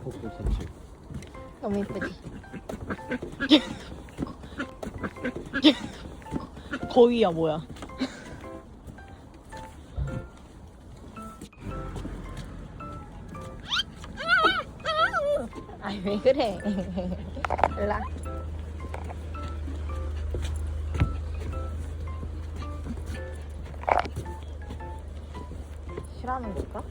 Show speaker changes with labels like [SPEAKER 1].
[SPEAKER 1] 폭포 산책.
[SPEAKER 2] 너무 이쁘지? 거위야 뭐야? 아이 왜 그래? 일라. 싫어하는 걸까?